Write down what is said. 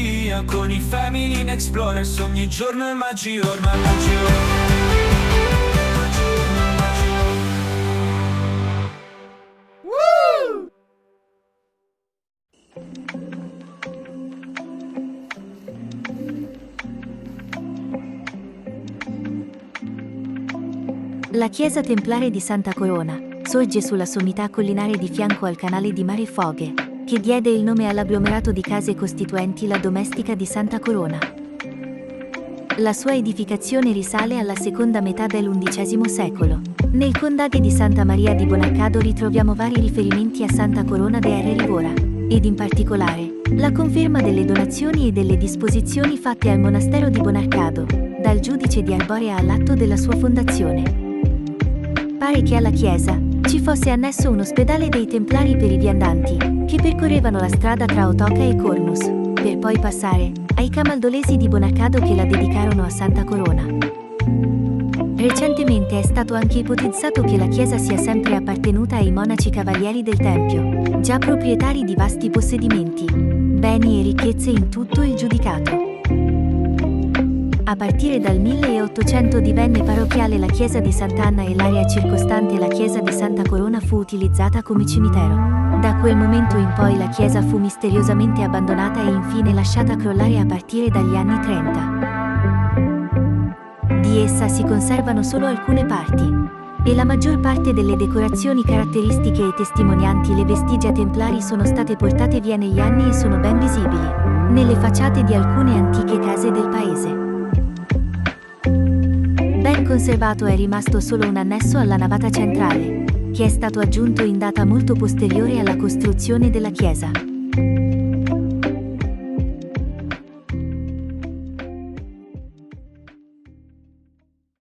via con i Family in Explorers. Ogni giorno è magia, ormai è magia. La chiesa templare di Santa Corona sorge sulla sommità collinare di fianco al canale di Mare Foghe, che diede il nome all'agglomerato di case costituenti la Domestica di Santa Corona. La sua edificazione risale alla seconda metà dell'undicesimo secolo. Nel Condade di Santa Maria di Bonarcado ritroviamo vari riferimenti a Santa Corona dr Rivora, ed in particolare la conferma delle donazioni e delle disposizioni fatte al monastero di Bonarcado dal giudice di Arborea all'atto della sua fondazione. Pare che alla chiesa ci fosse annesso un ospedale dei Templari per i viandanti, che percorrevano la strada tra Otoca e Cornus, per poi passare ai camaldolesi di Bonarcado che la dedicarono a Santa Corona. Recentemente è stato anche ipotizzato che la chiesa sia sempre appartenuta ai monaci cavalieri del Tempio, già proprietari di vasti possedimenti, beni e ricchezze in tutto il giudicato. A partire dal 1800 divenne parrocchiale la chiesa di Sant'Anna e l'area circostante la chiesa di Santa Corona fu utilizzata come cimitero. Da quel momento in poi la chiesa fu misteriosamente abbandonata e infine lasciata crollare a partire dagli anni 30. Di essa si conservano solo alcune parti, e la maggior parte delle decorazioni caratteristiche e testimonianti le vestigia templari sono state portate via negli anni e sono ben visibili nelle facciate di alcune antiche case del paese. Ben conservato è rimasto solo un annesso alla navata centrale, che è stato aggiunto in data molto posteriore alla costruzione della chiesa.